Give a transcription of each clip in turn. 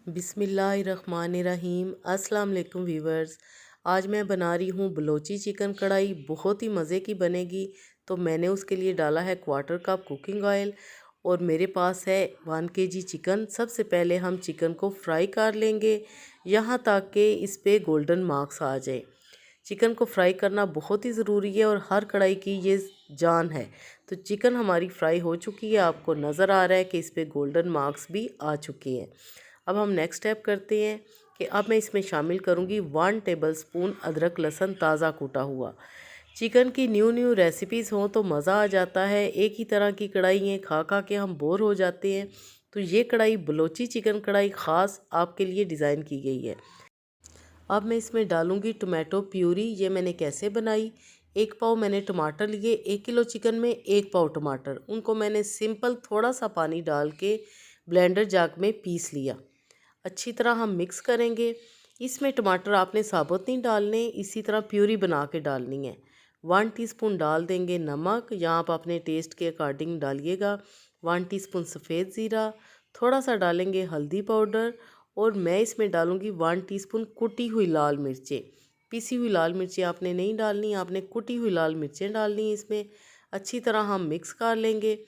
बिस्मिल्लाहिर्रहमानिर्रहीम। अस्सलाम वालेकुम व्यूवर्स। आज मैं बना रही हूँ बलोची चिकन कढ़ाई, बहुत ही मज़े की बनेगी। तो मैंने उसके लिए डाला है 1/4 कप कुकिंग ऑयल और मेरे पास है 1 kg चिकन। सबसे पहले हम चिकन को फ्राई कर लेंगे यहाँ तक कि इस पे गोल्डन मार्क्स आ जाए। चिकन को फ्राई करना बहुत ही ज़रूरी है और हर कढ़ाई की ये जान है। तो चिकन हमारी फ्राई हो चुकी है, आपको नज़र आ रहा है कि इस पे गोल्डन मार्क्स भी आ चुके हैं। अब हम नेक्स्ट स्टेप करते हैं कि अब मैं इसमें शामिल करूंगी 1 टेबलस्पून अदरक लहसुन ताज़ा कूटा हुआ। चिकन की न्यू रेसिपीज़ हों तो मज़ा आ जाता है। एक ही तरह की कढ़ाई खा खा के हम बोर हो जाते हैं। तो ये कढ़ाई बलोची चिकन कढ़ाई ख़ास आपके लिए डिज़ाइन की गई है। अब मैं इसमें डालूंगी टोमेटो प्यूरी। ये मैंने कैसे बनाई, 1 पाव मैंने टमाटर लिए। 1 किलो चिकन में 1 पाव टमाटर, उनको मैंने सिंपल थोड़ा सा पानी डाल के ब्लेंडर जाग में पीस लिया। अच्छी तरह हम मिक्स करेंगे। इसमें टमाटर आपने साबुत नहीं डालने, इसी तरह प्यूरी बना के डालनी है। 1 टीस्पून डाल देंगे नमक, यहाँ आप अपने टेस्ट के अकॉर्डिंग डालिएगा। 1 टीस्पून सफ़ेद ज़ीरा, थोड़ा सा डालेंगे हल्दी पाउडर और मैं इसमें डालूँगी 1 टीस्पून कुटी हुई लाल मिर्चें। पीसी हुई लाल मिर्चें आपने नहीं डालनी, आपने कुटी हुई लाल मिर्चें डालनी है इसमें। अच्छी तरह हम मिक्स कर लेंगे।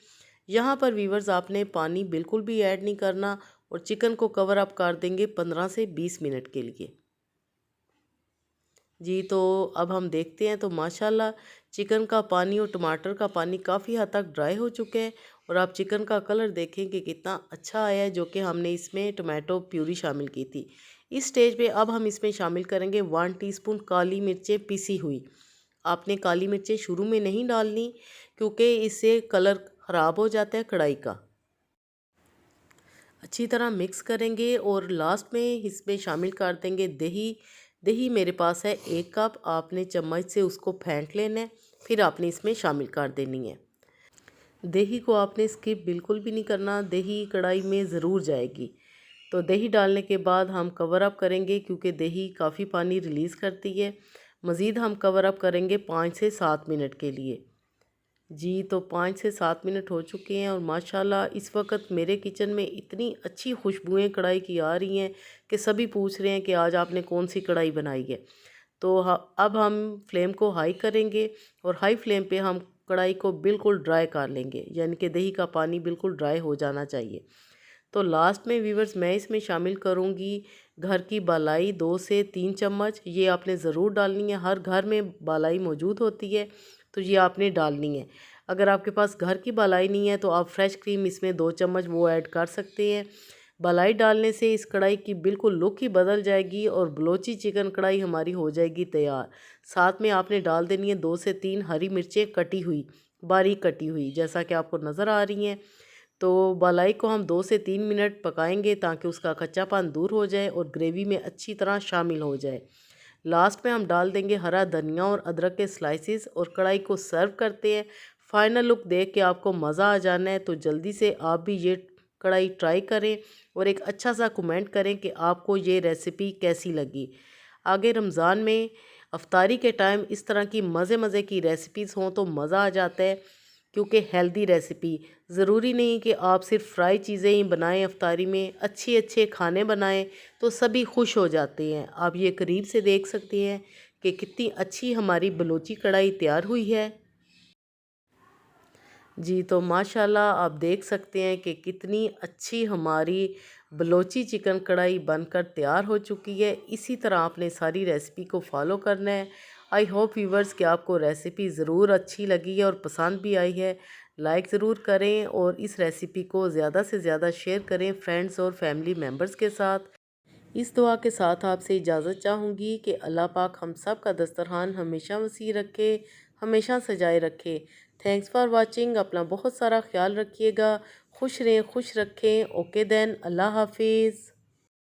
यहाँ पर वीवर्स आपने पानी बिल्कुल भी ऐड नहीं करना और चिकन को कवर अप कर देंगे 15 से 20 मिनट के लिए। जी तो अब हम देखते हैं तो माशाल्लाह चिकन का पानी और टमाटर का पानी काफ़ी हद तक ड्राई हो चुके हैं और आप चिकन का कलर देखें कि कितना अच्छा आया है, जो कि हमने इसमें टमाटो प्यूरी शामिल की थी। इस स्टेज पे अब हम इसमें शामिल करेंगे 1 टीस्पून काली मिर्चें पिसी हुई। आपने काली मिर्चें शुरू में नहीं डालनी क्योंकि इससे कलर ख़राब हो जाता है कढ़ाई का। अच्छी तरह मिक्स करेंगे और लास्ट में इसमें शामिल कर देंगे दही। दही मेरे पास है 1 कप, आपने चम्मच से उसको फेंट लेना है, फिर आपने इसमें शामिल कर देनी है। दही को आपने स्किप बिल्कुल भी नहीं करना, दही कढ़ाई में ज़रूर जाएगी। तो दही डालने के बाद हम कवर अप करेंगे क्योंकि दही काफ़ी पानी रिलीज़ करती है। मज़ीद हम कवर अप करेंगे 5 से 7 मिनट के लिए। जी तो 5 से 7 मिनट हो चुके हैं और माशाल्लाह इस वक्त मेरे किचन में इतनी अच्छी खुशबुएं कढ़ाई की आ रही हैं कि सभी पूछ रहे हैं कि आज आपने कौन सी कढ़ाई बनाई है। तो अब हम फ्लेम को हाई करेंगे और हाई फ्लेम पे हम कढ़ाई को बिल्कुल ड्राई कर लेंगे, यानी कि दही का पानी बिल्कुल ड्राई हो जाना चाहिए। तो लास्ट में व्यूवर्स मैं इसमें शामिल करूँगी घर की बालाई 2 से 3 चम्मच। ये आपने ज़रूर डालनी है, हर घर में बालाई मौजूद होती है तो ये आपने डालनी है। अगर आपके पास घर की बालाई नहीं है तो आप फ्रेश क्रीम इसमें 2 चम्मच वो ऐड कर सकते हैं। बालाई डालने से इस कढ़ाई की बिल्कुल लुक ही बदल जाएगी और बलोची चिकन कढ़ाई हमारी हो जाएगी तैयार। साथ में आपने डाल देनी है 2 से 3 हरी मिर्चें कटी हुई, बारीक कटी हुई, जैसा कि आपको नज़र आ रही हैं। तो बालाई को हम 2 से 3 मिनट पकाएंगे ताकि उसका कच्चापन दूर हो जाए और ग्रेवी में अच्छी तरह शामिल हो जाए। लास्ट में हम डाल देंगे हरा धनिया और अदरक के स्लाइसेस और कढ़ाई को सर्व करते हैं। फाइनल लुक देख के आपको मज़ा आ जाना है, तो जल्दी से आप भी ये कढ़ाई ट्राई करें और एक अच्छा सा कमेंट करें कि आपको ये रेसिपी कैसी लगी। आगे रमज़ान में अफ्तारी के टाइम इस तरह की मज़े की रेसिपीज़ हों तो मज़ा आ जाता है, क्योंकि हेल्दी रेसिपी, ज़रूरी नहीं कि आप सिर्फ फ्राई चीज़ें ही बनाएं। अफ्तारी में अच्छे अच्छे खाने बनाएं तो सभी खुश हो जाते हैं। आप ये करीब से देख सकते हैं कि कितनी अच्छी हमारी बलोची कढ़ाई तैयार हुई है। जी तो माशाल्लाह आप देख सकते हैं कि कितनी अच्छी हमारी बलोची चिकन कढ़ाई बनकर तैयार हो चुकी है। इसी तरह आपने सारी रेसिपी को फॉलो करना है। आई होप व्यूवर्स कि आपको रेसिपी ज़रूर अच्छी लगी है और पसंद भी आई है। लाइक ज़रूर करें और इस रेसिपी को ज़्यादा से ज़्यादा शेयर करें फ्रेंड्स और फैमिली मेम्बर्स के साथ। इस दुआ के साथ आपसे इजाज़त चाहूँगी कि अल्लाह पाक हम सब का दस्तरखान हमेशा वसी रखे, हमेशा सजाए रखे। Thanks for watching. अपना बहुत सारा ख्याल रखिएगा, खुश रहें, खुश रखें। ओके देन, अल्लाह हाफिज़।